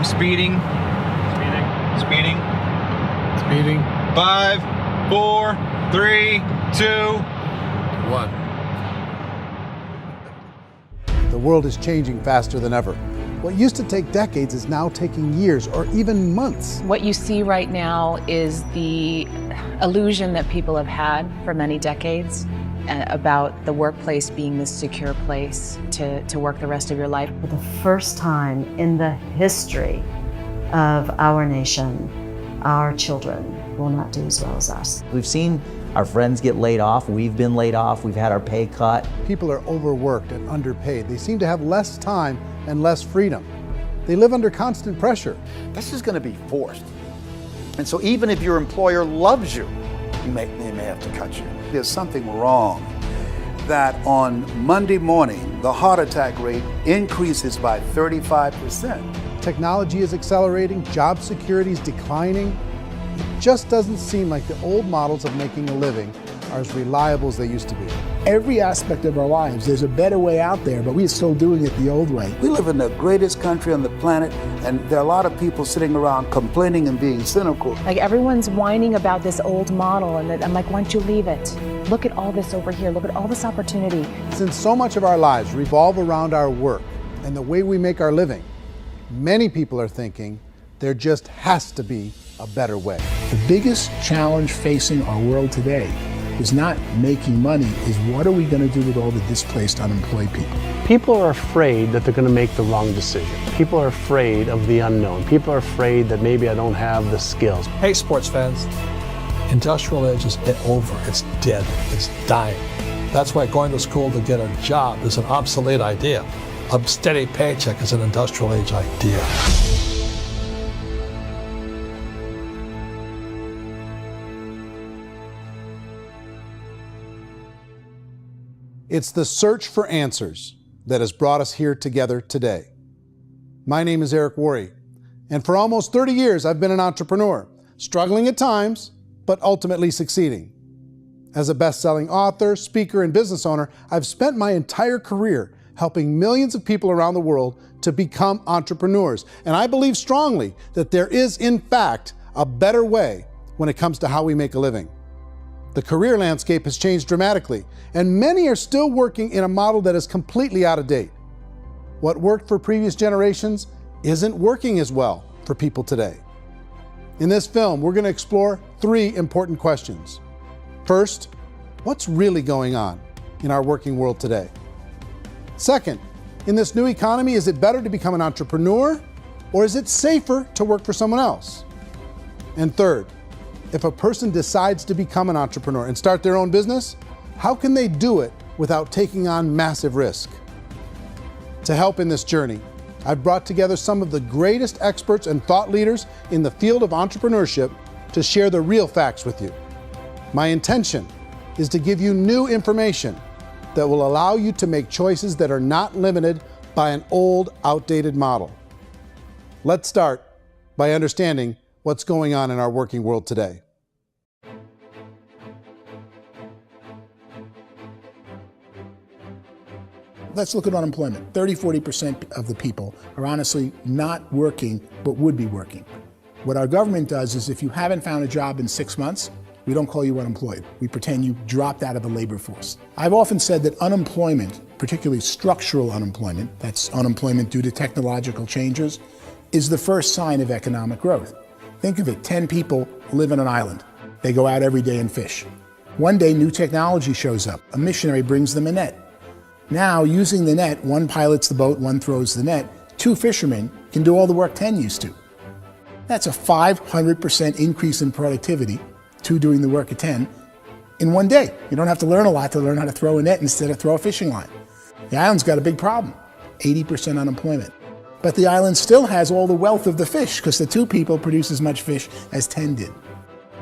Speeding. Speeding. Speeding. 5, 4, 3, 2, 1. The world is changing faster than ever. What used to take decades is now taking years or even months. What you see right now is the illusion that people have had for many decades about the workplace being this secure place to work the rest of your life. For the first time in the history of our nation, our children will not do as well as us. We've seen our friends get laid off, we've been laid off, we've had our pay cut. People are overworked and underpaid. They seem to have less time and less freedom. They live under constant pressure. This is going to be forced. And so even if your employer loves you, they may have to cut you. There's something wrong that on Monday morning, the heart attack rate increases by 35%. Technology is accelerating, job security is declining. It just doesn't seem like the old models of making a living are as reliable as they used to be. Every aspect of our lives, there's a better way out there, but we're still doing it the old way. We live in the greatest country on the planet, and there are a lot of people sitting around complaining and being cynical. Like everyone's whining about this old model, and I'm like, why don't you leave it? Look at all this over here. Look at all this opportunity. Since so much of our lives revolve around our work and the way we make our living, many people are thinking there just has to be a better way. The biggest challenge facing our world today is not making money, is what are we going to do with all the displaced, unemployed people? People are afraid that they're going to make the wrong decision. People are afraid of the unknown. People are afraid that maybe I don't have the skills. Hey, sports fans. Industrial age is over. It's dead. It's dying. That's why going to school to get a job is an obsolete idea. A steady paycheck is an industrial age idea. It's the search for answers that has brought us here together today. My name is Eric Worre, and for almost 30 years I've been an entrepreneur, struggling at times, but ultimately succeeding. As a best-selling author, speaker, and business owner, I've spent my entire career helping millions of people around the world to become entrepreneurs. And I believe strongly that there is, in fact, a better way when it comes to how we make a living. The career landscape has changed dramatically, and many are still working in a model that is completely out of date. What worked for previous generations isn't working as well for people today. In this film, we're going to explore 3 important questions. First, what's really going on in our working world today? Second, in this new economy, is it better to become an entrepreneur, or is it safer to work for someone else? And third, if a person decides to become an entrepreneur and start their own business, how can they do it without taking on massive risk? To help in this journey, I've brought together some of the greatest experts and thought leaders in the field of entrepreneurship to share the real facts with you. My intention is to give you new information that will allow you to make choices that are not limited by an old, outdated model. Let's start by understanding what's going on in our working world today. Let's look at unemployment. 30–40% of the people are honestly not working, but would be working. What our government does is if you haven't found a job in 6 months, we don't call you unemployed. We pretend you dropped out of the labor force. I've often said that unemployment, particularly structural unemployment, that's unemployment due to technological changes, is the first sign of economic growth. Think of it, 10 people live on an island. They go out every day and fish. One day, new technology shows up. A missionary brings them a net. Now, using the net, one pilots the boat, one throws the net. 2 fishermen can do all the work 10 used to. That's a 500% increase in productivity, 2 doing the work of 10, in one day. You don't have to learn a lot to learn how to throw a net instead of throw a fishing line. The island's got a big problem, 80% unemployment. But the island still has all the wealth of the fish because the 2 people produce as much fish as 10 did.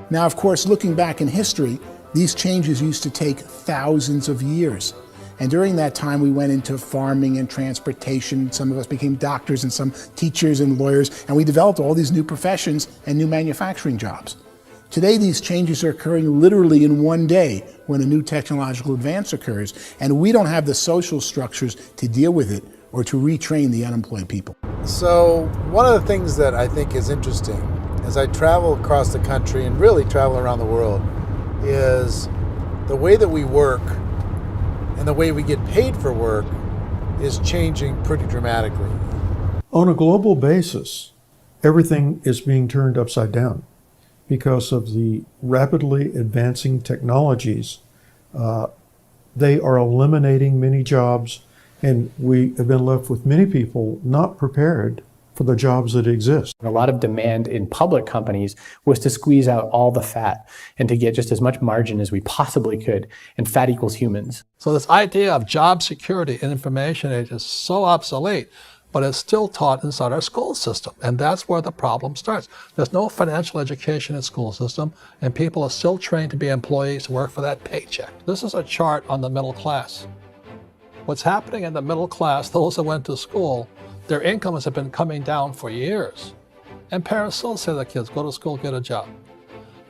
Now, of course, looking back in history, these changes used to take thousands of years. And during that time, we went into farming and transportation. Some of us became doctors and some teachers and lawyers, and we developed all these new professions and new manufacturing jobs. Today, these changes are occurring literally in one day when a new technological advance occurs, and we don't have the social structures to deal with it or to retrain the unemployed people. So one of the things that I think is interesting as I travel across the country and really travel around the world is the way that we work and the way we get paid for work is changing pretty dramatically. On a global basis, everything is being turned upside down because of the rapidly advancing technologies. They are eliminating many jobs, and we have been left with many people not prepared for the jobs that exist. A lot of demand in public companies was to squeeze out all the fat and to get just as much margin as we possibly could, and fat equals humans. So this idea of job security in information age is so obsolete, but it's still taught inside our school system. And that's where the problem starts. There's no financial education in the school system, and people are still trained to be employees who work for that paycheck. This is a chart on the middle class. What's happening in the middle class, those that went to school, their incomes have been coming down for years. And parents still say to their kids, go to school, get a job.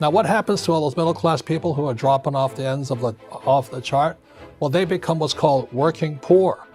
Now what happens to all those middle class people who are dropping off the ends of the chart? Well, they become what's called working poor.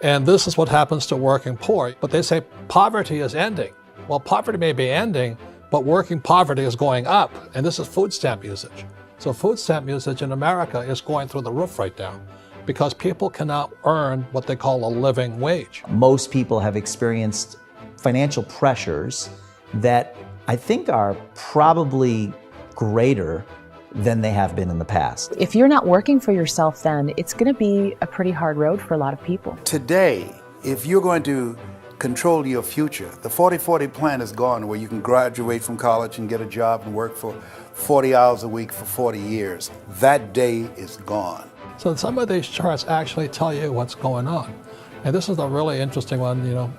And this is what happens to working poor. But they say poverty is ending. Well, poverty may be ending, but working poverty is going up. And this is food stamp usage. So food stamp usage in America is going through the roof right now because people cannot earn what they call a living wage. Most people have experienced financial pressures that I think are probably greater than they have been in the past. If you're not working for yourself, then it's going to be a pretty hard road for a lot of people. Today, if you're going to control your future, the 40-40 plan is gone, where you can graduate from college and get a job and work for 40 hours a week for 40 years. That day is gone. So some of these charts actually tell you what's going on. And this is a really interesting one, you know.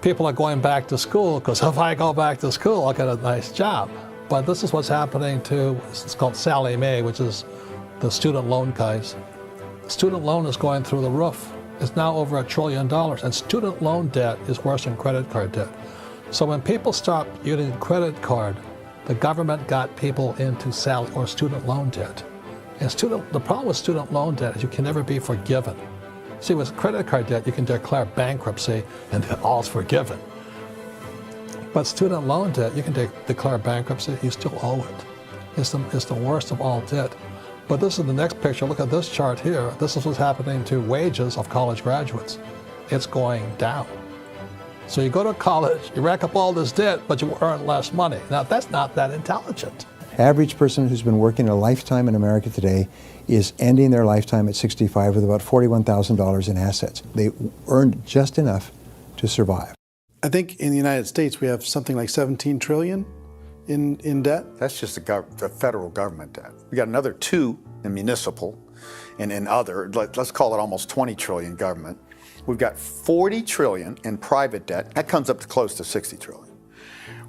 People are going back to school because if I go back to school, I'll get a nice job. But this is what's happening to, it's called Sallie Mae, which is the student loan guys. Student loan is going through the roof. It's now over $1 trillion, and student loan debt is worse than credit card debt. So when people stopped using credit card, the government got people into student loan debt. And the problem with student loan debt is you can never be forgiven. See, with credit card debt, you can declare bankruptcy and then all's forgiven. But student loan debt, you can declare bankruptcy, you still owe it. It's the worst of all debt. But this is the next picture. Look at this chart here. This is what's happening to wages of college graduates. It's going down. So you go to college, you rack up all this debt, but you earn less money. Now, that's not that intelligent. Average person who's been working a lifetime in America today is ending their lifetime at 65 with about $41,000 in assets. They earned just enough to survive. I think in the United States we have something like 17 trillion in debt. That's just the federal government debt. We got another 2 in municipal and in other, let's call it almost 20 trillion government. We've got 40 trillion in private debt. That comes up to close to 60 trillion.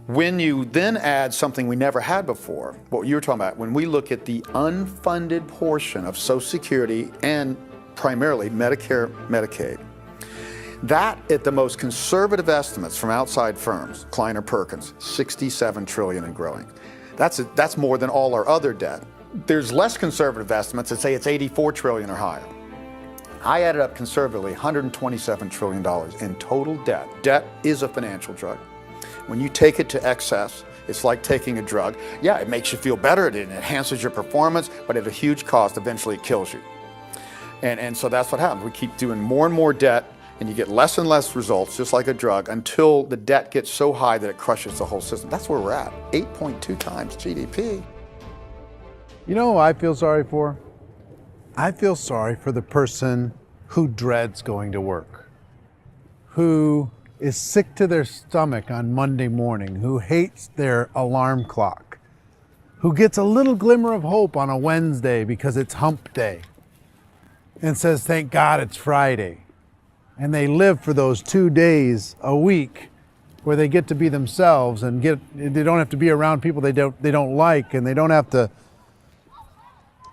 When you then add something we never had before, what you were talking about, when we look at the unfunded portion of Social Security and primarily Medicare, Medicaid, that at the most conservative estimates from outside firms, Kleiner Perkins, 67 trillion and growing. That's more than all our other debt. There's less conservative estimates that say it's 84 trillion or higher. I added up conservatively $127 trillion in total debt. Debt is a financial drug. When you take it to excess, it's like taking a drug. Yeah, it makes you feel better, it enhances your performance, but at a huge cost, eventually it kills you. And so that's what happens. We keep doing more and more debt, and you get less and less results, just like a drug, until the debt gets so high that it crushes the whole system. That's where we're at, 8.2 times GDP. You know who I feel sorry for? I feel sorry for the person who dreads going to work, who is sick to their stomach on Monday morning, who hates their alarm clock, who gets a little glimmer of hope on a Wednesday because it's hump day and says, thank God it's Friday. And they live for those 2 days a week where they get to be themselves and they don't have to be around people they don't like, and they don't have to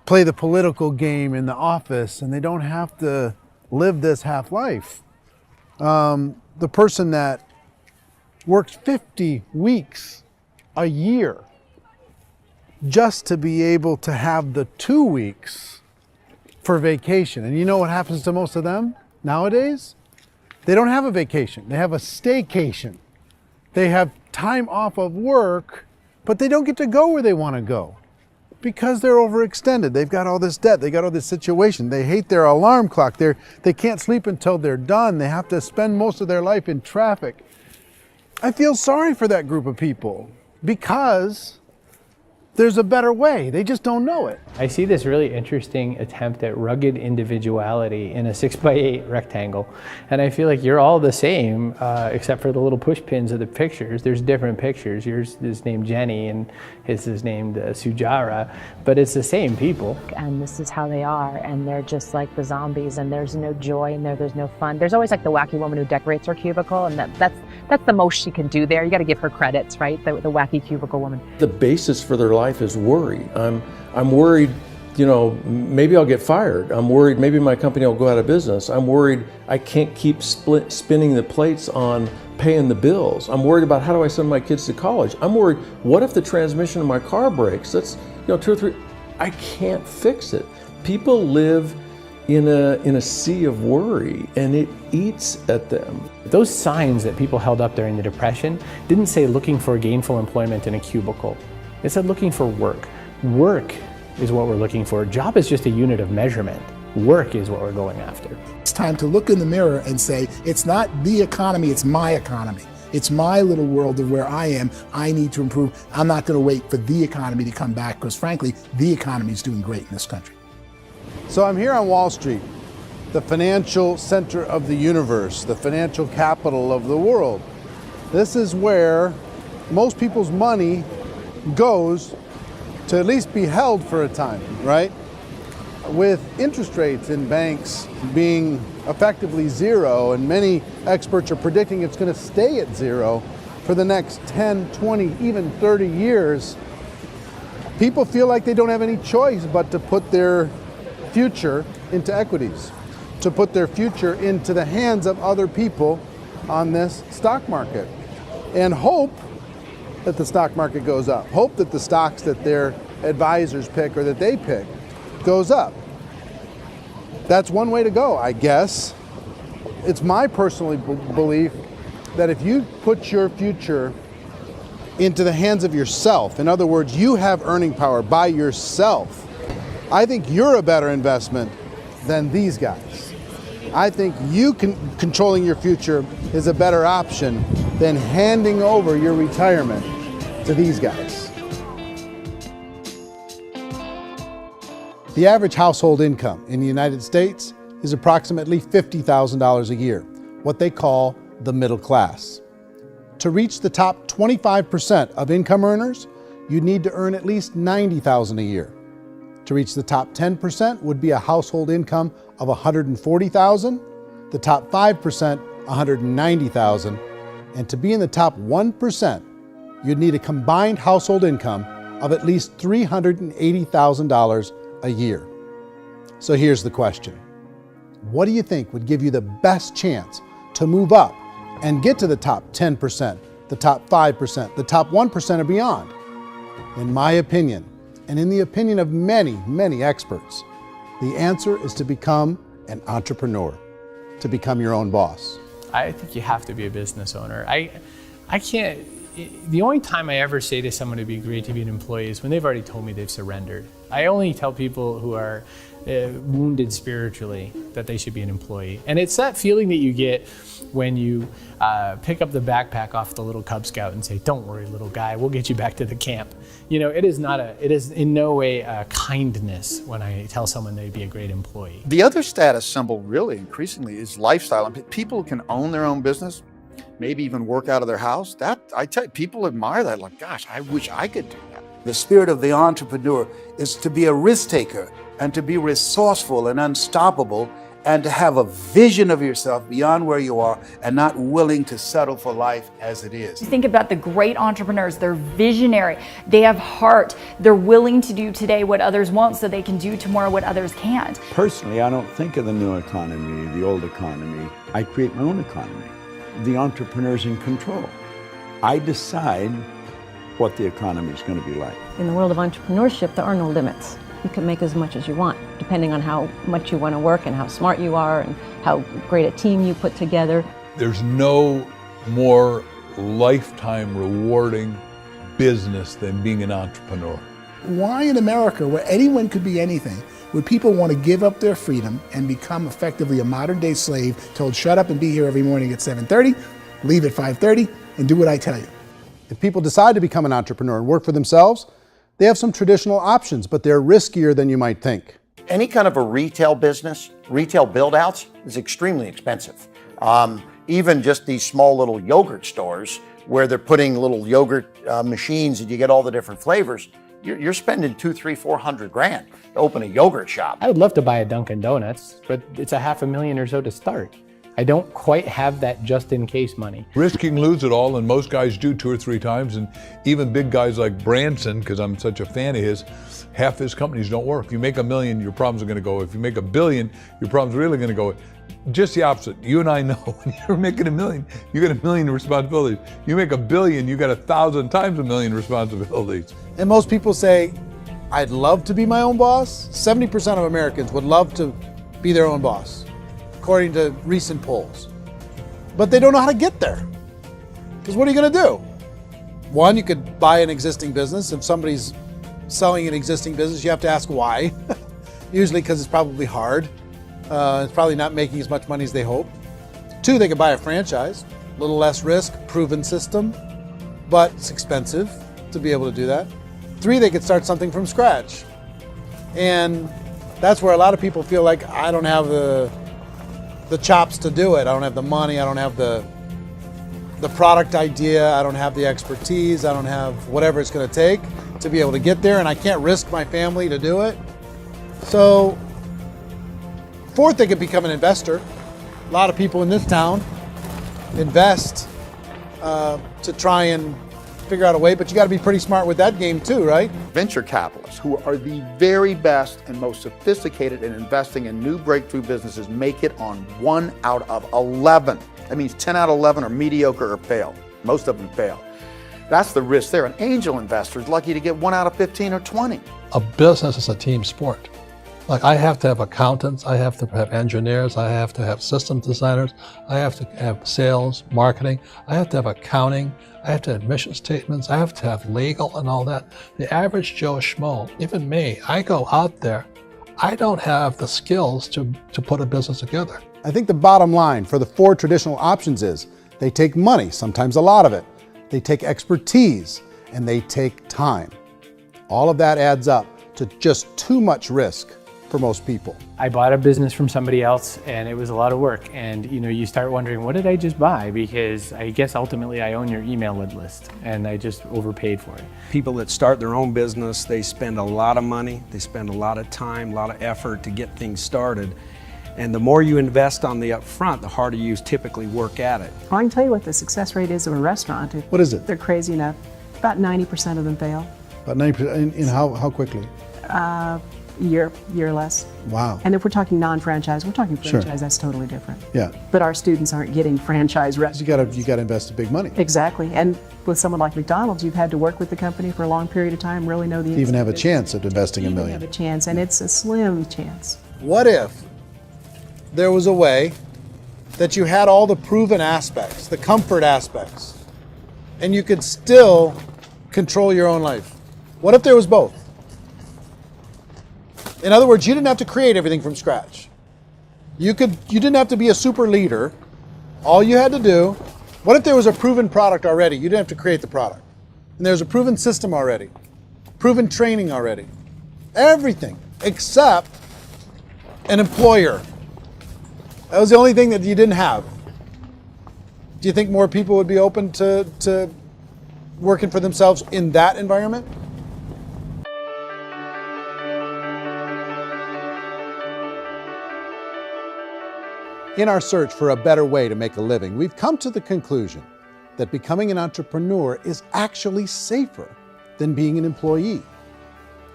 play the political game in the office, and they don't have to live this half life. The person that works 50 weeks a year just to be able to have the 2 weeks for vacation. And you know what happens to most of them nowadays? They don't have a vacation. They have a staycation. They have time off of work, but they don't get to go where they want to go because they're overextended. They've got all this debt. They got all this situation. They hate their alarm clock. They can't sleep until they're done. They have to spend most of their life in traffic. I feel sorry for that group of people because there's a better way. They just don't know it. I see this really interesting attempt at rugged individuality in a 6x8 rectangle. And I feel like you're all the same, except for the little push pins of the pictures. There's different pictures. Yours is named Jenny and his is named Sujara, but it's the same people. And this is how they are, and they're just like the zombies, and there's no joy in there, there's no fun. There's always like the wacky woman who decorates her cubicle, and that's the most she can do there. You got to give her credits, right? The wacky cubicle woman. The basis for their life is worry. I'm worried, you know, maybe I'll get fired. I'm worried maybe my company will go out of business. I'm worried I can't keep spinning the plates on paying the bills. I'm worried about how do I send my kids to college. I'm worried, what if the transmission of my car breaks? That's, you know, 2 or 3, I can't fix it. People live in a sea of worry, and it eats at them. Those signs that people held up during the Depression didn't say looking for gainful employment in a cubicle. It said looking for work. Work is what we're looking for. Job is just a unit of measurement. Work is what we're going after. It's time to look in the mirror and say, it's not the economy, it's my economy. It's my little world of where I am. I need to improve. I'm not going to wait for the economy to come back because frankly, the economy is doing great in this country. So I'm here on Wall Street, the financial center of the universe, the financial capital of the world. This is where most people's money goes to at least be held for a time, right? With interest rates in banks being effectively zero, and many experts are predicting it's going to stay at zero for the next 10, 20, even 30 years, people feel like they don't have any choice but to put their future into equities, to put their future into the hands of other people on this stock market, and hope that the stock market goes up, hope that the stocks that their advisors pick or that they pick goes up. That's one way to go, I guess. It's my personal belief that if you put your future into the hands of yourself, in other words, you have earning power by yourself, I think you're a better investment than these guys. I think you controlling your future is a better option than handing over your retirement to these guys. The average household income in the United States is approximately $50,000 a year, what they call the middle class. To reach the top 25% of income earners, you'd need to earn at least $90,000 a year. To reach the top 10% would be a household income of $140,000, the top 5%, $190,000, and to be in the top 1%, you'd need a combined household income of at least $380,000 a year. So here's the question. What do you think would give you the best chance to move up and get to the top 10%, the top 5%, the top 1% or beyond? In my opinion, and in the opinion of many, many experts, the answer is to become an entrepreneur, to become your own boss. I think you have to be a business owner. I can't, the only time I ever say to someone it'd be great to be an employee is when they've already told me they've surrendered. I only tell people who are wounded spiritually that they should be an employee. And it's that feeling that you get when you pick up the backpack off the little Cub Scout and say, "Don't worry, little guy, we'll get you back to the camp." You know, it is in no way a kindness when I tell someone they'd be a great employee. The other status symbol really increasingly is lifestyle. I mean, people can own their own business, maybe even work out of their house. That, I tell you, people admire that. Like, gosh, I wish I could do that. The spirit of the entrepreneur is to be a risk taker and to be resourceful and unstoppable and to have a vision of yourself beyond where you are and not willing to settle for life as it is. Think about the great entrepreneurs. They're visionary. They have heart. They're willing to do today what others won't so they can do tomorrow what others can't. Personally, I don't think of the new economy, the old economy. I create my own economy. The entrepreneur's in control. I decide what the economy is going to be like. In the world of entrepreneurship, there are no limits. you can make as much as you want, depending on how much you want to work and how smart you are and how great a team you put together. There's no more lifetime rewarding business than being an entrepreneur. Why in America, where anyone could be anything, would people want to give up their freedom and become effectively a modern-day slave, told shut up and be here every morning at 7:30, leave at 5:30, and do what I tell you? If people decide to become an entrepreneur and work for themselves, they have some traditional options, but they're riskier than you might think. Any kind of a retail business, retail build-outs, is extremely expensive. Even just these small little yogurt stores where they're putting little yogurt machines and you get all the different flavors, you're spending $200,000, $300,000, $400,000 to open a yogurt shop. I would love to buy a Dunkin' Donuts, but it's $500,000 or so to start. I don't quite have that just in case money. Risk you can lose it all, and most guys do 2 or 3 times, and even big guys like Branson, because I'm such a fan of his, half his companies don't work. If you make $1 million, your problems are going to go. If you make $1 billion, your problems are really going to go. Just the opposite. You and I know when you're making $1 million, you get $1 million responsibilities. You make $1 billion, you got 1,000 times $1 million responsibilities. And most people say, I'd love to be my own boss. 70% of Americans would love to be their own boss, according to recent polls. But they don't know how to get there. Because what are you going to do? One, you could buy an existing business. If somebody's selling an existing business, you have to ask why. Usually because it's probably hard. It's probably not making as much money as they hope. 2, they could buy a franchise. A little less risk, proven system, but it's expensive to be able to do that. 3, they could start something from scratch. And that's where a lot of people feel like, I don't have the chops to do it. I don't have the money. I don't have the product idea. I don't have the expertise. I don't have whatever it's going to take to be able to get there, and I can't risk my family to do it. So, 4th, they could become an investor. A lot of people in this town invest to try and figure out a way, but you got to be pretty smart with that game too, right? Venture capitalists, who are the very best and most sophisticated in investing in new breakthrough businesses, make it on 1 out of 11. That means 10 out of 11 are mediocre or fail. Most of them fail. That's the risk there. An angel investor is lucky to get 1 out of 15 or 20. A business is a team sport. Like, I have to have accountants, I have to have engineers, I have to have systems designers, I have to have sales, marketing, I have to have accounting, I have to have mission statements, I have to have legal and all that. The average Joe Schmo, even me, I go out there, I don't have the skills to put a business together. I think the bottom line for the 4 traditional options is they take money, sometimes a lot of it. They take expertise, and they take time. All of that adds up to just too much risk for most people. I bought a business from somebody else and it was a lot of work. And you start wondering, what did I just buy? Because I guess ultimately I own your email list and I just overpaid for it. People that start their own business, they spend a lot of money, they spend a lot of time, a lot of effort to get things started. And the more you invest on the upfront, the harder you typically work at it. I can tell you what the success rate is of a restaurant. What is it? They're crazy enough. About 90% of them fail. About 90%, in how quickly? Year or less. Wow. And if we're talking non-franchise, we're talking franchise, Sure. That's totally different. Yeah. But our students aren't getting franchise restaurants. You got to invest big money. Exactly. And with someone like McDonald's, you've had to work with the company for a long period of time, really know the To even have a business. chance at investing $1 million. Have a chance, and it's a slim chance. What if there was a way that you had all the proven aspects, the comfort aspects, and you could still control your own life? What if there was both? In other words, you didn't have to create everything from scratch. You didn't have to be a super leader. All you had to do, what if there was a proven product already? You didn't have to create the product. And there's a proven system already, proven training already. Everything except an employer. That was the only thing that you didn't have. Do you think more people would be open to working for themselves in that environment? In our search for a better way to make a living, we've come to the conclusion that becoming an entrepreneur is actually safer than being an employee.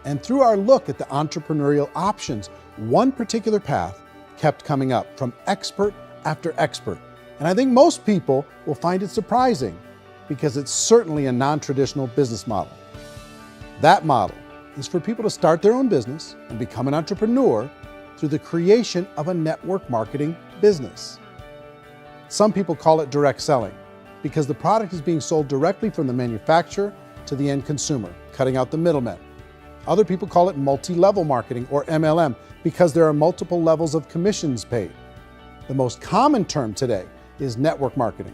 And through our look at the entrepreneurial options, one particular path kept coming up from expert after expert. And I think most people will find it surprising because it's certainly a non-traditional business model. That model is for people to start their own business and become an entrepreneur through the creation of a network marketing business. Some people call it direct selling because the product is being sold directly from the manufacturer to the end consumer, cutting out the middlemen. Other people call it multi-level marketing, or MLM, because there are multiple levels of commissions paid. The most common term today is network marketing,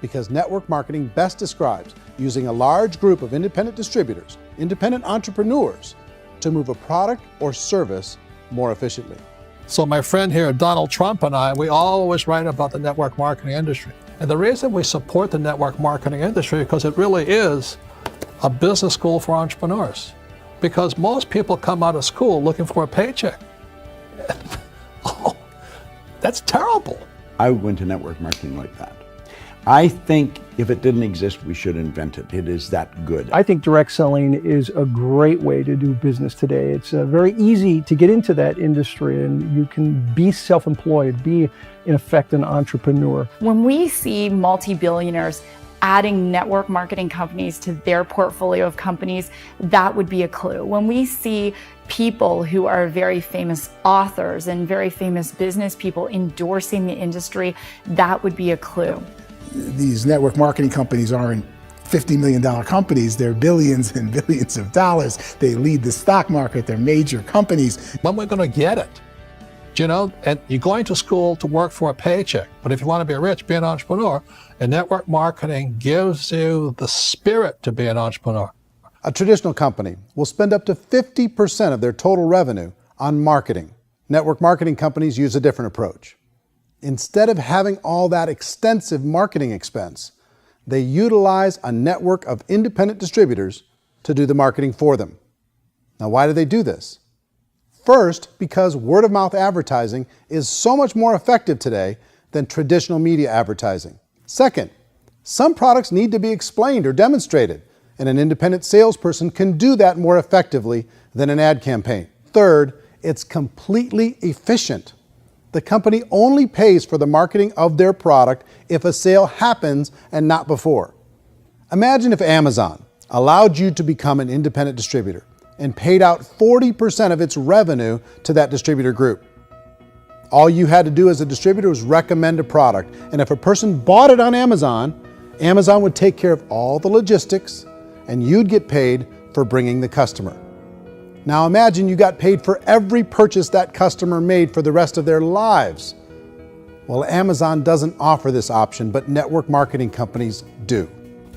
because network marketing best describes using a large group of independent distributors, independent entrepreneurs, to move a product or service more efficiently. So my friend here, Donald Trump, and I, we always write about the network marketing industry. And the reason we support the network marketing industry is because it really is a business school for entrepreneurs. Because most people come out of school looking for a paycheck. Oh, that's terrible. I went to network marketing like that. I think if it didn't exist, we should invent it. It is that good. I think direct selling is a great way to do business today. It's very easy to get into that industry, and you can be self-employed, be in effect an entrepreneur. When we see multi-billionaires adding network marketing companies to their portfolio of companies, that would be a clue. When we see people who are very famous authors and very famous business people endorsing the industry, that would be a clue. These network marketing companies aren't $50 million companies, they're billions and billions of dollars. They lead the stock market, they're major companies. When we're going to get it? You know, and you're going to school to work for a paycheck, but if you want to be rich, be an entrepreneur, and network marketing gives you the spirit to be an entrepreneur. A traditional company will spend up to 50% of their total revenue on marketing. Network marketing companies use a different approach. Instead of having all that extensive marketing expense, they utilize a network of independent distributors to do the marketing for them. Now, why do they do this? First, because word-of-mouth advertising is so much more effective today than traditional media advertising. Second, some products need to be explained or demonstrated, and an independent salesperson can do that more effectively than an ad campaign. Third, it's completely efficient. The company only pays for the marketing of their product if a sale happens and not before. Imagine if Amazon allowed you to become an independent distributor and paid out 40% of its revenue to that distributor group. All you had to do as a distributor was recommend a product, and if a person bought it on Amazon, Amazon would take care of all the logistics, and you'd get paid for bringing the customer. Now imagine you got paid for every purchase that customer made for the rest of their lives. Well, Amazon doesn't offer this option, but network marketing companies do.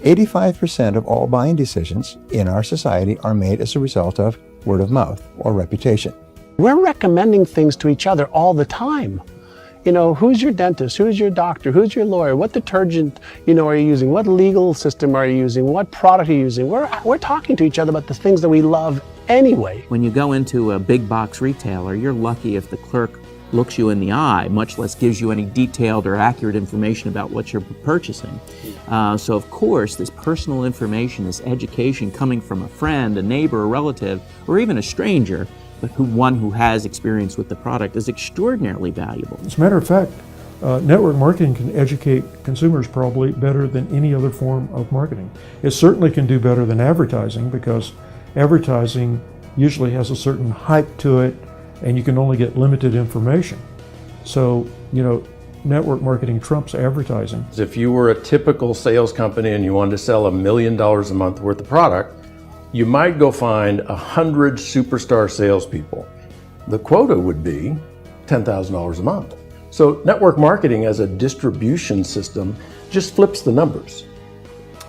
85% of all buying decisions in our society are made as a result of word of mouth or reputation. We're recommending things to each other all the time. You know, who's your dentist? Who's your doctor? Who's your lawyer? What detergent, are you using? What legal system are you using? What product are you using? We're talking to each other about the things that we love anyway. When you go into a big box retailer, you're lucky if the clerk looks you in the eye, much less gives you any detailed or accurate information about what you're purchasing. So of course, this personal information, this education coming from a friend, a neighbor, a relative, or even a stranger, but one who has experience with the product is extraordinarily valuable. As a matter of fact, network marketing can educate consumers probably better than any other form of marketing. It certainly can do better than advertising because advertising usually has a certain hype to it and you can only get limited information. So, network marketing trumps advertising. If you were a typical sales company and you wanted to sell $1 million a month worth of product, you might go find 100 superstar salespeople. The quota would be $10,000 a month. So network marketing as a distribution system just flips the numbers.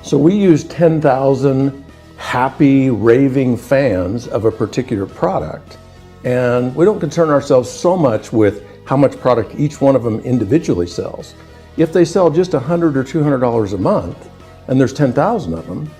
So we use 10,000 happy, raving fans of a particular product, and we don't concern ourselves so much with how much product each one of them individually sells. If they sell just $100 or $200 a month, and there's 10,000 of them,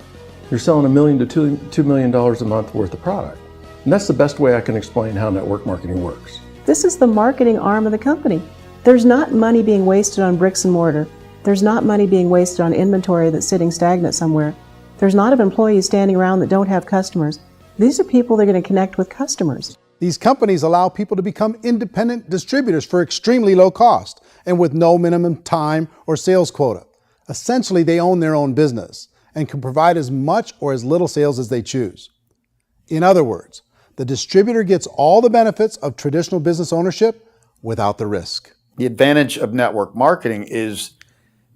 you're selling $1 million to $2 million a month worth of product. And that's the best way I can explain how network marketing works. This is the marketing arm of the company. There's not money being wasted on bricks and mortar. There's not money being wasted on inventory that's sitting stagnant somewhere. There's not of employees standing around that don't have customers. These are people that are going to connect with customers. These companies allow people to become independent distributors for extremely low cost and with no minimum time or sales quota. Essentially, they own their own business and can provide as much or as little sales as they choose. In other words, the distributor gets all the benefits of traditional business ownership without the risk. The advantage of network marketing is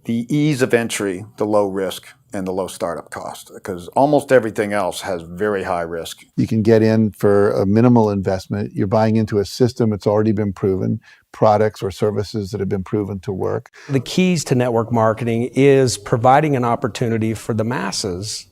the ease of entry, the low risk, and the low startup cost, because almost everything else has very high risk. You can get in for a minimal investment. You're buying into a system that's already been proven, products or services that have been proven to work. The keys to network marketing is providing an opportunity for the masses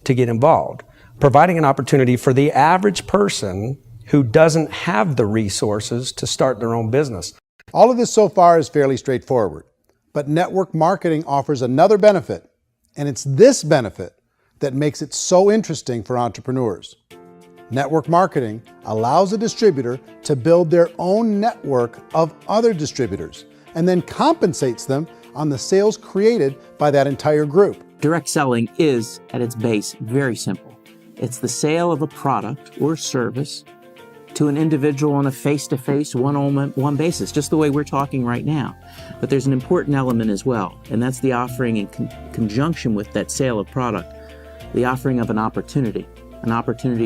to get involved, providing an opportunity for the average person who doesn't have the resources to start their own business. All of this so far is fairly straightforward, but network marketing offers another benefit, and it's this benefit that makes it so interesting for entrepreneurs. Network marketing allows a distributor to build their own network of other distributors and then compensates them on the sales created by that entire group. Direct selling is, at its base, very simple. It's the sale of a product or service to an individual on a face-to-face, one-on-one basis, just the way we're talking right now. But there's an important element as well, and that's the offering in conjunction with that sale of product, the offering of an opportunity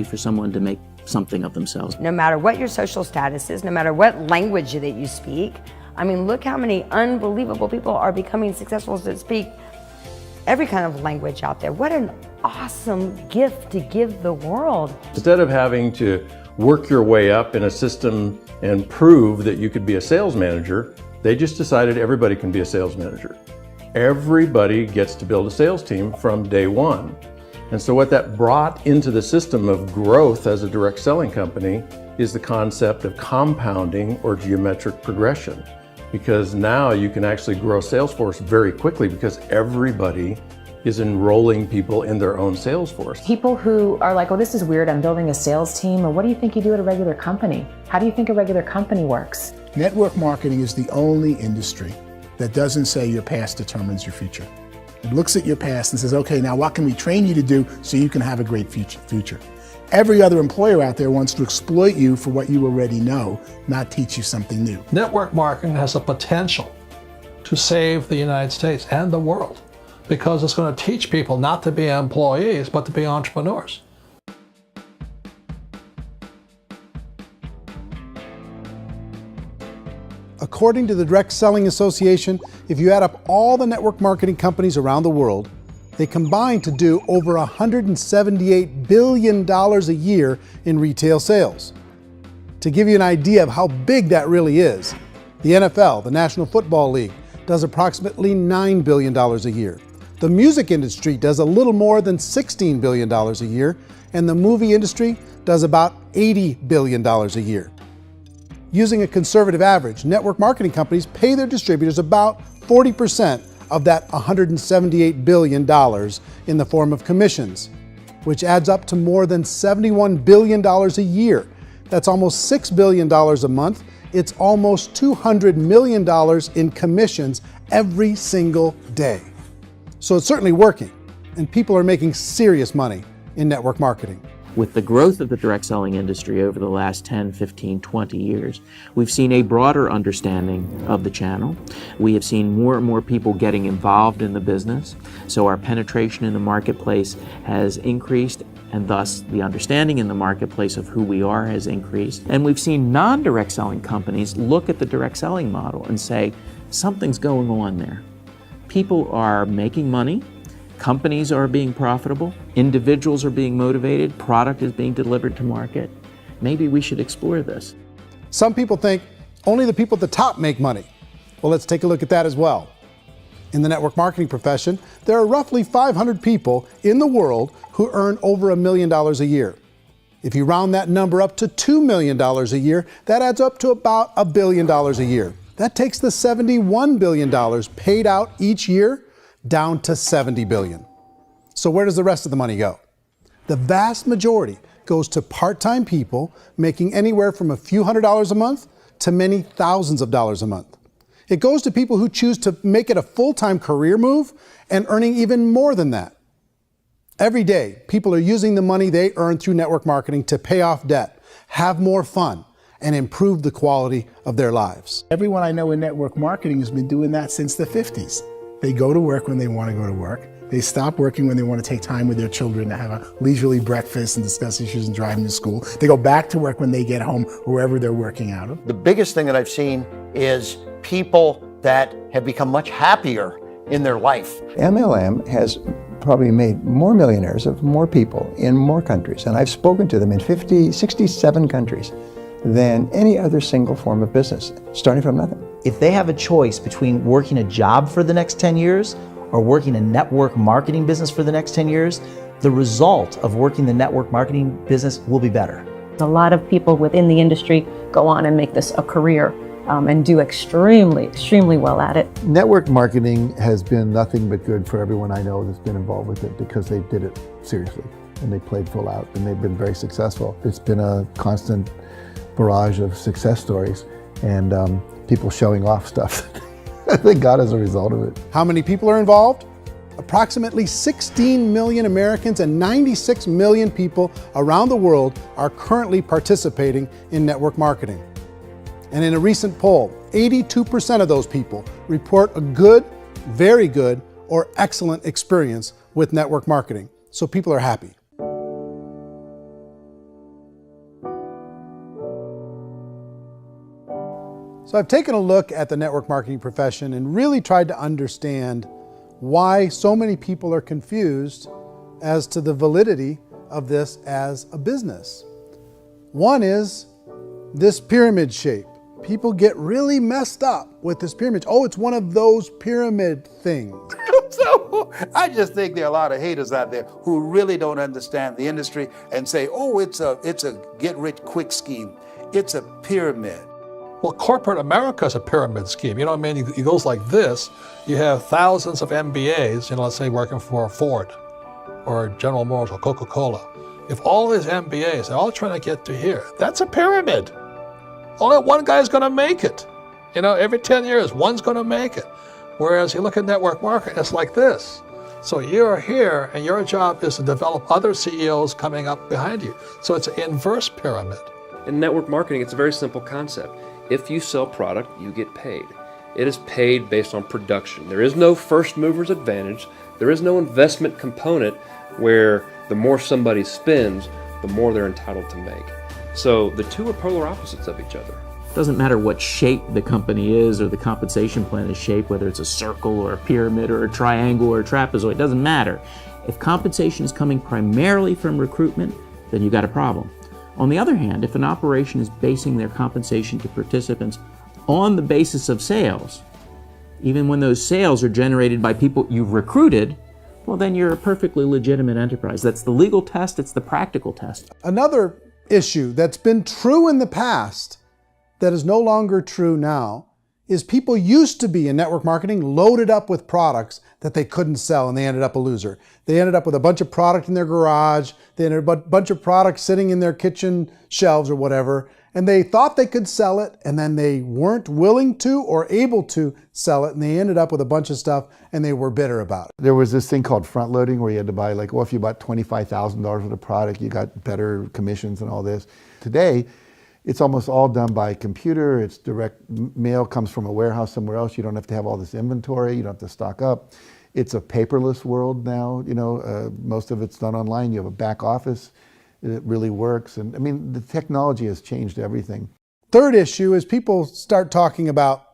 for someone to make something of themselves. No matter what your social status is, no matter what language that you speak, I mean, look how many unbelievable people are becoming successful that speak every kind of language out there. What an awesome gift to give the world. Instead of having to work your way up in a system and prove that you could be a sales manager, they just decided everybody can be a sales manager. Everybody gets to build a sales team from day one. And so what that brought into the system of growth as a direct selling company is the concept of compounding or geometric progression. Because now you can actually grow a sales force very quickly because everybody is enrolling people in their own sales force. People who are like, oh, this is weird, I'm building a sales team, or what do you think you do at a regular company? How do you think a regular company works? Network marketing is the only industry that doesn't say your past determines your future. It looks at your past and says, okay, now what can we train you to do so you can have a great future? Every other employer out there wants to exploit you for what you already know, not teach you something new. Network marketing has the potential to save the United States and the world because it's going to teach people not to be employees, but to be entrepreneurs. According to the Direct Selling Association, if you add up all the network marketing companies around the world, they combine to do over $178 billion a year in retail sales. To give you an idea of how big that really is, the NFL, the National Football League, does approximately $9 billion a year. The music industry does a little more than $16 billion a year, and the movie industry does about $80 billion a year. Using a conservative average, network marketing companies pay their distributors about 40% of that $178 billion in the form of commissions, which adds up to more than $71 billion a year. That's almost $6 billion a month. It's almost $200 million in commissions every single day. So it's certainly working, and people are making serious money in network marketing. With the growth of the direct selling industry over the last 10, 15, 20 years, we've seen a broader understanding of the channel. We have seen more and more people getting involved in the business, so our penetration in the marketplace has increased, and thus the understanding in the marketplace of who we are has increased. And we've seen non-direct selling companies look at the direct selling model and say, something's going on there. People are making money, companies are being profitable, individuals are being motivated, product is being delivered to market. Maybe we should explore this. Some people think only the people at the top make money. Well, let's take a look at that as well. In the network marketing profession, there are roughly 500 people in the world who earn over $1 million a year. If you round that number up to $2 million a year, that adds up to about $1 billion a year. That takes the $71 billion paid out each year down to $70 billion. So where does the rest of the money go? The vast majority goes to part-time people making anywhere from a few $100s a month to many thousands of dollars a month. It goes to people who choose to make it a full-time career move and earning even more than that. Every day, people are using the money they earn through network marketing to pay off debt, have more fun, and improve the quality of their lives. Everyone I know in network marketing has been doing that since the 50s. They go to work when they want to go to work. They stop working when they want to take time with their children to have a leisurely breakfast and discuss issues and driving to school. They go back to work when they get home, wherever they're working out of. The biggest thing that I've seen is people that have become much happier in their life. MLM has probably made more millionaires of more people in more countries, and I've spoken to them in 67 countries, than any other single form of business, starting from nothing. If they have a choice between working a job for the next 10 years or working a network marketing business for the next 10 years, the result of working the network marketing business will be better. A lot of people within the industry go on and make this a career and do extremely well at it. Network marketing has been nothing but good for everyone I know that's been involved with it because they did it seriously and they played full out and they've been very successful. It's been a constant barrage of success stories and people showing off stuff that they got as a result of it. How many people are involved? Approximately 16 million Americans and 96 million people around the world are currently participating in network marketing. And in a recent poll, 82% of those people report a good, very good, or excellent experience with network marketing. So people are happy. So I've taken a look at the network marketing profession and really tried to understand why so many people are confused as to the validity of this as a business. One is this pyramid shape. People get really messed up with this pyramid. Oh, it's one of those pyramid things. So I just think there are a lot of haters out there who really don't understand the industry and say, oh, it's a get-rich-quick scheme. It's a pyramid. Well, corporate America is a pyramid scheme. You know what I mean? It goes like this. You have thousands of MBAs, let's say working for Ford or General Motors or Coca-Cola. If all these MBAs are all trying to get to here, that's a pyramid. Only one guy's going to make it. Every 10 years, one's going to make it. Whereas you look at network marketing, it's like this. So you're here, and your job is to develop other CEOs coming up behind you. So it's an inverse pyramid. In network marketing, it's a very simple concept. If you sell product, you get paid. It is paid based on production. There is no first mover's advantage. There is no investment component where the more somebody spends, the more they're entitled to make. So the two are polar opposites of each other. It doesn't matter what shape the company is or the compensation plan is shaped, whether it's a circle or a pyramid or a triangle or a trapezoid, it doesn't matter. If compensation is coming primarily from recruitment, then you've got a problem. On the other hand, if an operation is basing their compensation to participants on the basis of sales, even when those sales are generated by people you've recruited, well, then you're a perfectly legitimate enterprise. That's the legal test, it's the practical test. Another issue that's been true in the past that is no longer true now is people used to be in network marketing loaded up with products that they couldn't sell and they ended up a loser. They ended up with a bunch of product in their garage, they ended up with a bunch of products sitting in their kitchen shelves or whatever, and they thought they could sell it and then they weren't willing to or able to sell it and they ended up with a bunch of stuff and they were bitter about it. There was this thing called front loading where you had to buy if you bought $25,000 worth of product, you got better commissions and all this. Today, it's almost all done by computer. It's direct mail comes from a warehouse somewhere else. You don't have to have all this inventory. You don't have to stock up. It's a paperless world now. Most of it's done online. You have a back office. It really works. And the technology has changed everything. Third issue is people start talking about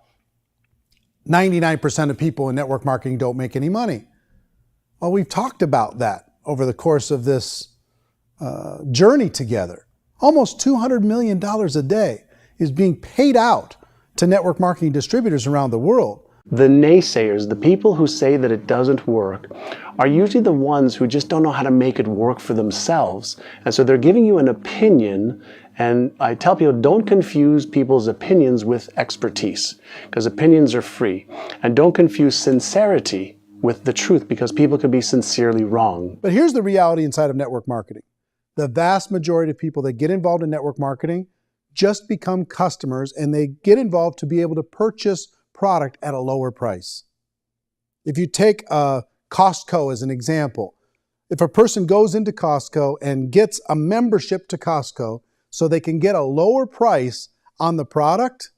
99% of people in network marketing don't make any money. Well, we've talked about that over the course of this journey together. Almost $200 million a day is being paid out to network marketing distributors around the world. The naysayers, the people who say that it doesn't work, are usually the ones who just don't know how to make it work for themselves. And so they're giving you an opinion, and I tell people, don't confuse people's opinions with expertise, because opinions are free. And don't confuse sincerity with the truth, because people could be sincerely wrong. But here's the reality inside of network marketing. The vast majority of people that get involved in network marketing just become customers and they get involved to be able to purchase product at a lower price. If you take Costco as an example, if a person goes into Costco and gets a membership to Costco so they can get a lower price on the product,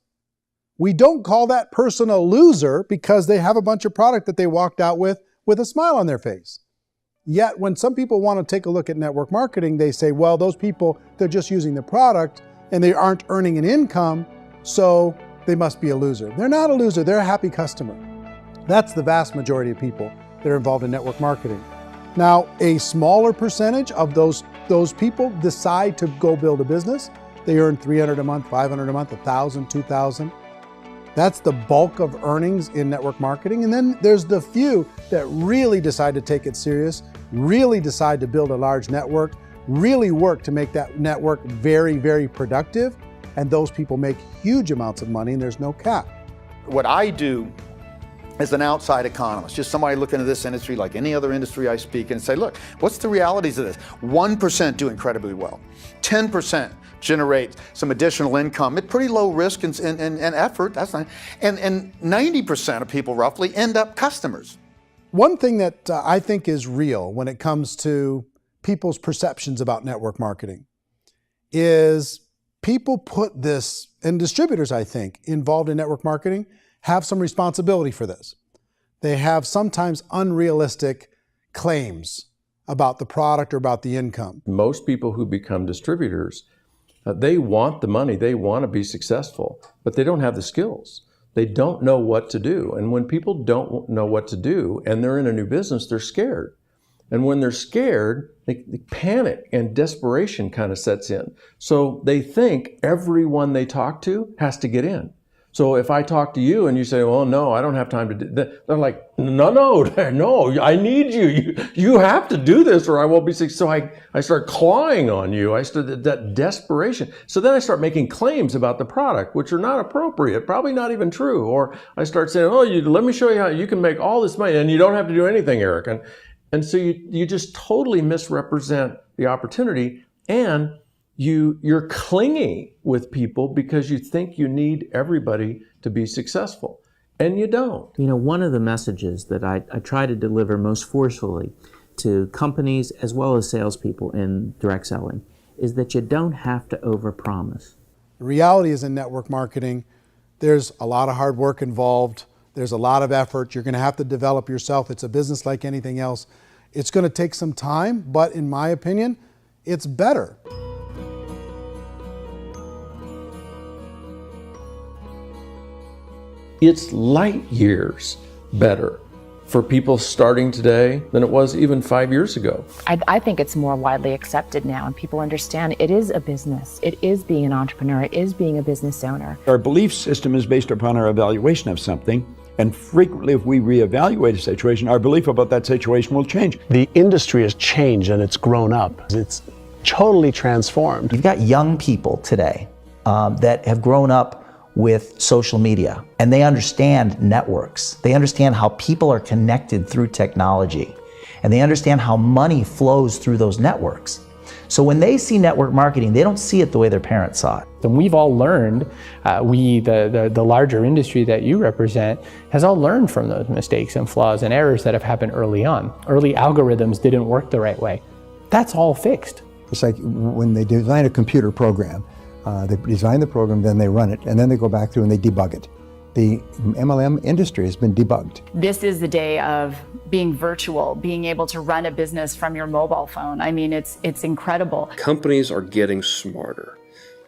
we don't call that person a loser because they have a bunch of product that they walked out with with a smile on their face. Yet when some people want to take a look at network marketing, they say, well, those people, they're just using the product and they aren't earning an income, so they must be a loser. They're not a loser, they're a happy customer. That's the vast majority of people that are involved in network marketing. Now, a smaller percentage of those people decide to go build a business. They earn $300 a month, $500 a month, $1,000, $2,000. That's the bulk of earnings in network marketing. And then there's the few that really decide to take it serious, really decide to build a large network, really work to make that network very, very productive. And those people make huge amounts of money and there's no cap. What I do as an outside economist, just somebody looking at this industry like any other industry I speak and say, look, what's the realities of this? 1% do incredibly well. 10% generate some additional income at pretty low risk and effort. That's not, and 90% of people roughly end up customers. One thing that I think is real when it comes to people's perceptions about network marketing is people put this, and distributors, I think, involved in network marketing have some responsibility for this. They have sometimes unrealistic claims about the product or about the income. Most people who become distributors, they want the money, they want to be successful, but they don't have the skills. They don't know what to do. And when people don't know what to do and they're in a new business, they're scared. And when they're scared, they panic and desperation kind of sets in. So they think everyone they talk to has to get in. So if I talk to you and you say, well, no, I don't have time to do that, they're like, no, I need you. You have to do this or I won't be successful. So I start clawing on you. I start that desperation. So then I start making claims about the product, which are not appropriate, probably not even true. Or I start saying, oh, let me show you how you can make all this money and you don't have to do anything, Eric. And so you just totally misrepresent the opportunity, and you're clingy with people because you think you need everybody to be successful, and you don't. You know, one of the messages that I try to deliver most forcefully to companies as well as salespeople in direct selling is that you don't have to overpromise. The reality is in network marketing, there's a lot of hard work involved. There's a lot of effort. You're going to have to develop yourself. It's a business like anything else. It's going to take some time, but in my opinion, it's better. It's light years better for people starting today than it was even 5 years ago. I think it's more widely accepted now, and people understand it is a business. It is being an entrepreneur. It is being a business owner. Our belief system is based upon our evaluation of something. And frequently, if we reevaluate a situation, our belief about that situation will change. The industry has changed and it's grown up. It's totally transformed. You've got young people today that have grown up with social media, and they understand networks. They understand how people are connected through technology, and they understand how money flows through those networks. So when they see network marketing, they don't see it the way their parents saw it. And we've all learned, the larger industry that you represent, has all learned from those mistakes and flaws and errors that have happened early on. Early algorithms didn't work the right way. That's all fixed. It's like when they design a computer program, they design the program, then they run it, and then they go back through and they debug it. The MLM industry has been debugged. This is the day of being virtual, being able to run a business from your mobile phone. I mean, it's incredible. Companies are getting smarter.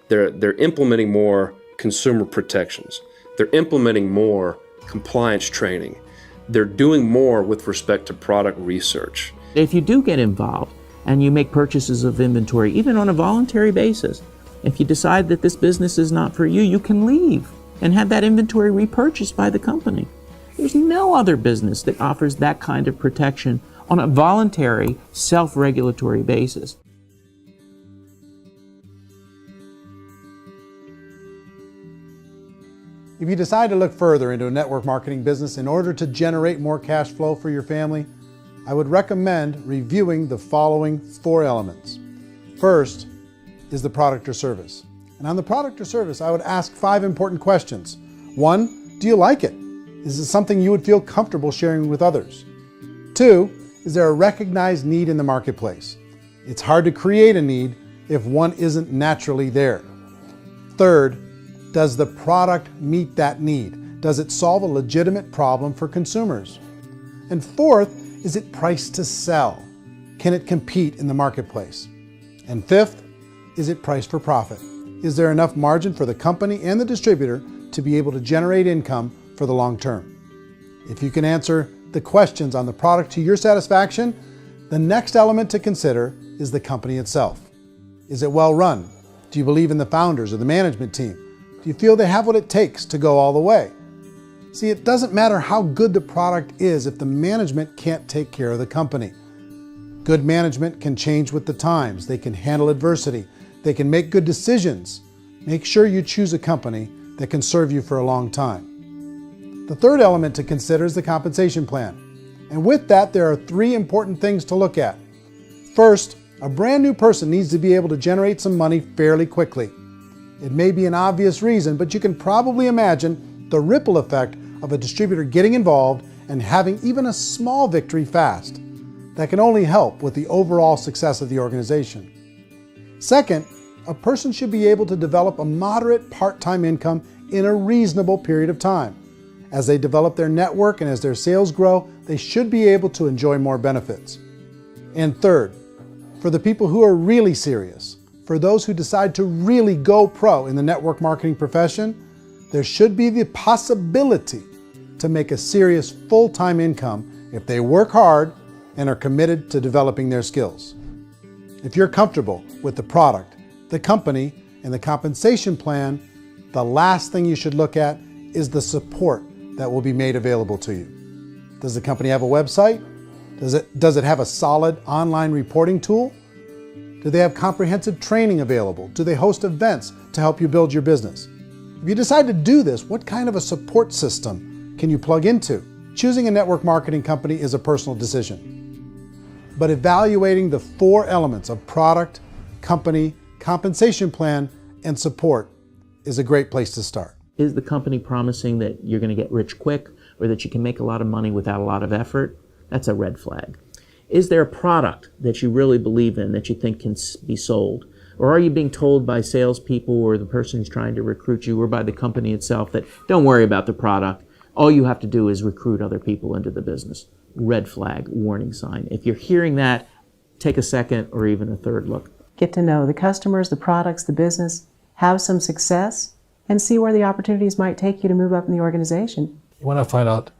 They're implementing more consumer protections. They're implementing more compliance training. They're doing more with respect to product research. If you do get involved and you make purchases of inventory, even on a voluntary basis, if you decide that this business is not for you, you can leave and have that inventory repurchased by the company. There's no other business that offers that kind of protection on a voluntary, self-regulatory basis. If you decide to look further into a network marketing business in order to generate more cash flow for your family, I would recommend reviewing the following 4 elements. First is the product or service. And on the product or service, I would ask 5 important questions. 1, do you like it? Is it something you would feel comfortable sharing with others? 2, is there a recognized need in the marketplace? It's hard to create a need if one isn't naturally there. 3rd, does the product meet that need? Does it solve a legitimate problem for consumers? And 4th, is it priced to sell? Can it compete in the marketplace? And fifth, is it priced for profit? Is there enough margin for the company and the distributor to be able to generate income for the long term? If you can answer the questions on the product to your satisfaction, the next element to consider is the company itself. Is it well run? Do you believe in the founders or the management team? Do you feel they have what it takes to go all the way? See, it doesn't matter how good the product is if the management can't take care of the company. Good management can change with the times. They can handle adversity. They can make good decisions. Make sure you choose a company that can serve you for a long time. The third element to consider is the compensation plan. And with that, there are 3 important things to look at. First, a brand new person needs to be able to generate some money fairly quickly. It may be an obvious reason, but you can probably imagine the ripple effect of a distributor getting involved and having even a small victory fast. That can only help with the overall success of the organization. Second, a person should be able to develop a moderate part-time income in a reasonable period of time. As they develop their network and as their sales grow, they should be able to enjoy more benefits. And third, for the people who are really serious, for those who decide to really go pro in the network marketing profession, there should be the possibility to make a serious full-time income if they work hard and are committed to developing their skills. If you're comfortable with the product, the company, and the compensation plan, the last thing you should look at is the support that will be made available to you. Does the company have a website? Does it have a solid online reporting tool? Do they have comprehensive training available? Do they host events to help you build your business? If you decide to do this, what kind of a support system can you plug into? Choosing a network marketing company is a personal decision. But evaluating the 4 elements of product, company, compensation plan, and support is a great place to start. Is the company promising that you're going to get rich quick or that you can make a lot of money without a lot of effort? That's a red flag. Is there a product that you really believe in that you think can be sold? Or are you being told by salespeople or the person who's trying to recruit you or by the company itself that don't worry about the product, all you have to do is recruit other people into the business? Red flag, warning sign. If you're hearing that, take a second or even a third look. Get to know the customers, the products, the business, have some success, and see where the opportunities might take you to move up in the organization. You want to find out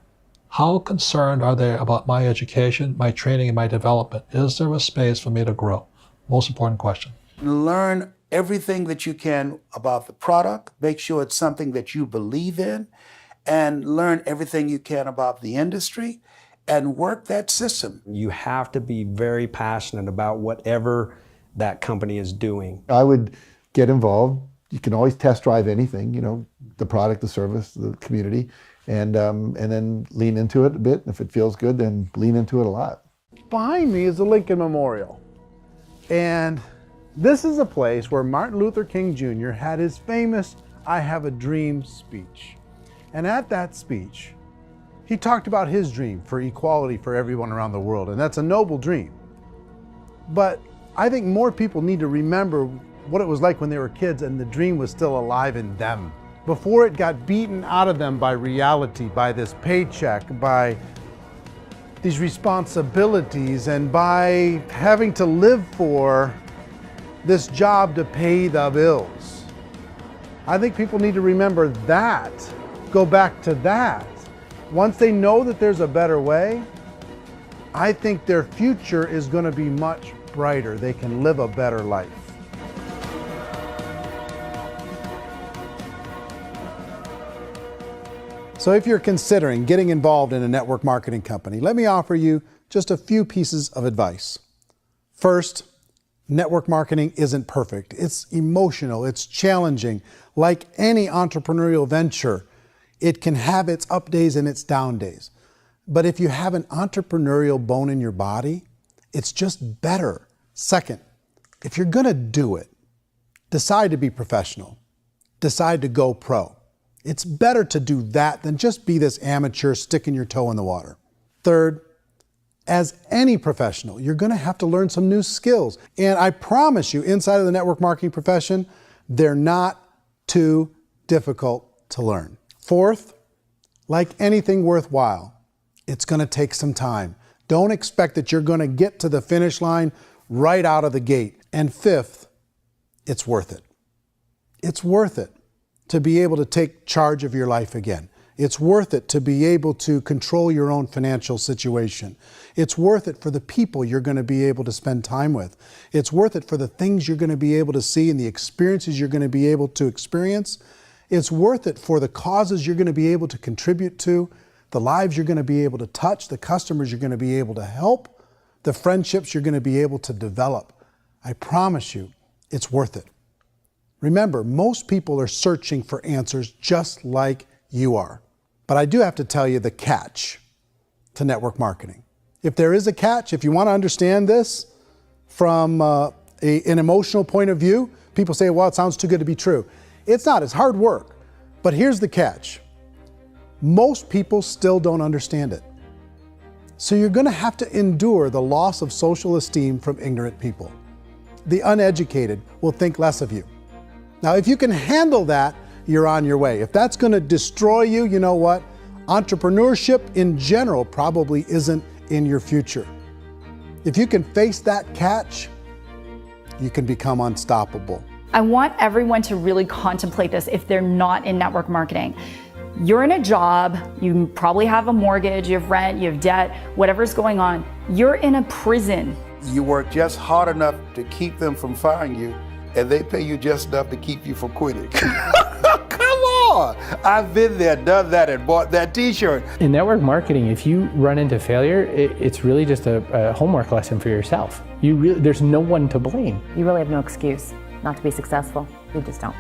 how concerned are they about my education, my training, and my development? Is there a space for me to grow? Most important question. Learn everything that you can about the product. Make sure it's something that you believe in, and learn everything you can about the industry and work that system. You have to be very passionate about whatever that company is doing. I would get involved. You can always test drive anything, the product, the service, the community, and then lean into it a bit. If it feels good, then lean into it a lot. Behind me is the Lincoln Memorial. And this is a place where Martin Luther King Jr. had his famous "I Have a Dream" speech. And at that speech, he talked about his dream for equality for everyone around the world, and that's a noble dream. But I think more people need to remember what it was like when they were kids and the dream was still alive in them. Before it got beaten out of them by reality, by this paycheck, by these responsibilities, and by having to live for this job to pay the bills. I think people need to remember that, go back to that. Once they know that there's a better way, I think their future is going to be much brighter. They can live a better life. So if you're considering getting involved in a network marketing company, let me offer you just a few pieces of advice. First, network marketing isn't perfect. It's emotional, it's challenging. Like any entrepreneurial venture, it can have its up days and its down days. But if you have an entrepreneurial bone in your body, it's just better. Second, if you're gonna do it, decide to be professional. Decide to go pro. It's better to do that than just be this amateur sticking your toe in the water. Third, as any professional, you're gonna have to learn some new skills. And I promise you, inside of the network marketing profession, they're not too difficult to learn. Fourth, like anything worthwhile, it's gonna take some time. Don't expect that you're going to get to the finish line right out of the gate. And fifth, it's worth it. It's worth it to be able to take charge of your life again. It's worth it to be able to control your own financial situation. It's worth it for the people you're going to be able to spend time with. It's worth it for the things you're going to be able to see and the experiences you're going to be able to experience. It's worth it for the causes you're going to be able to contribute to, the lives you're going to be able to touch, the customers you're going to be able to help, the friendships you're going to be able to develop. I promise you, it's worth it. Remember, most people are searching for answers just like you are. But I do have to tell you the catch to network marketing. If there is a catch, if you want to understand this from an emotional point of view, people say, well, it sounds too good to be true. It's not, it's hard work. But here's the catch. Most people still don't understand it. So you're going to have to endure the loss of social esteem from ignorant people. The uneducated will think less of you. Now, if you can handle that, you're on your way. If that's going to destroy you, you know what? Entrepreneurship in general probably isn't in your future. If you can face that catch, you can become unstoppable. I want everyone to really contemplate this if they're not in network marketing. You're in a job, you probably have a mortgage, you have rent, you have debt, whatever's going on. You're in a prison. You work just hard enough to keep them from firing you, and they pay you just enough to keep you from quitting. Come on! I've been there, done that, and bought that t-shirt. In network marketing, if you run into failure, it's really just a homework lesson for yourself. There's no one to blame. You really have no excuse not to be successful. You just don't.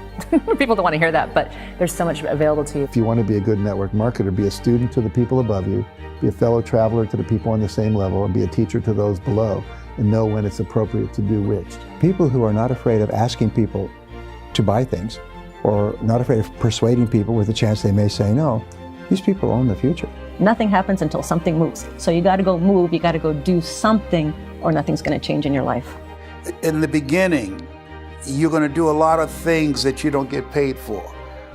People don't want to hear that, but there's so much available to you. If you want to be a good network marketer, be a student to the people above you, be a fellow traveler to the people on the same level, and be a teacher to those below, and know when it's appropriate to do which. People who are not afraid of asking people to buy things, or not afraid of persuading people with a chance they may say no, these people own the future. Nothing happens until something moves. So you got to go move, you got to go do something, or nothing's going to change in your life. In the beginning, you're going to do a lot of things that you don't get paid for.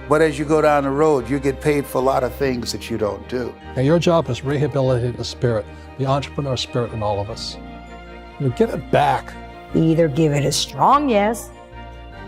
But as you go down the road, you get paid for a lot of things that you don't do. And your job is rehabilitate the spirit, the entrepreneur spirit in all of us. You get it back. Either give it a strong yes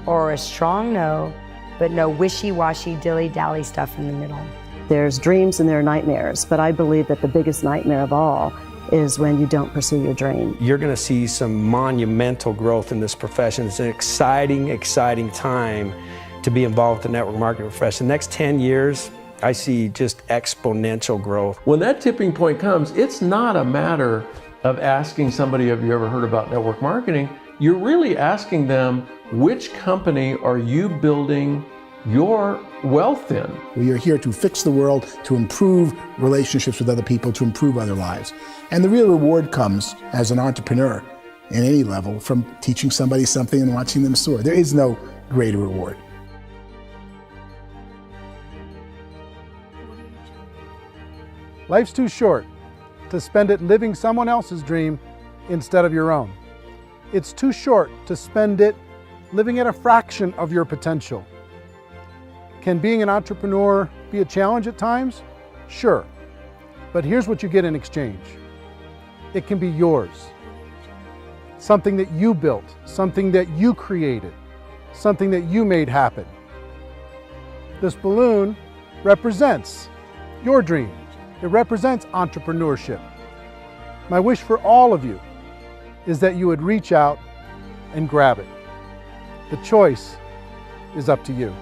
or a strong no, but no wishy-washy, dilly-dally stuff in the middle. There's dreams and there are nightmares, but I believe that the biggest nightmare of all is when you don't pursue your dream. You're going to see some monumental growth in this profession. It's an exciting, exciting time to be involved with the network marketing profession. The next 10 years, I see just exponential growth. When that tipping point comes, it's not a matter of asking somebody, have you ever heard about network marketing? You're really asking them, which company are you building your wealth in? We are here to fix the world, to improve relationships with other people, to improve other lives. And the real reward comes as an entrepreneur in any level from teaching somebody something and watching them soar. There is no greater reward. Life's too short to spend it living someone else's dream instead of your own. It's too short to spend it living at a fraction of your potential. Can being an entrepreneur be a challenge at times? Sure. But here's what you get in exchange. It can be yours. Something that you built, something that you created, something that you made happen. This balloon represents your dream. It represents entrepreneurship. My wish for all of you is that you would reach out and grab it. The choice is up to you.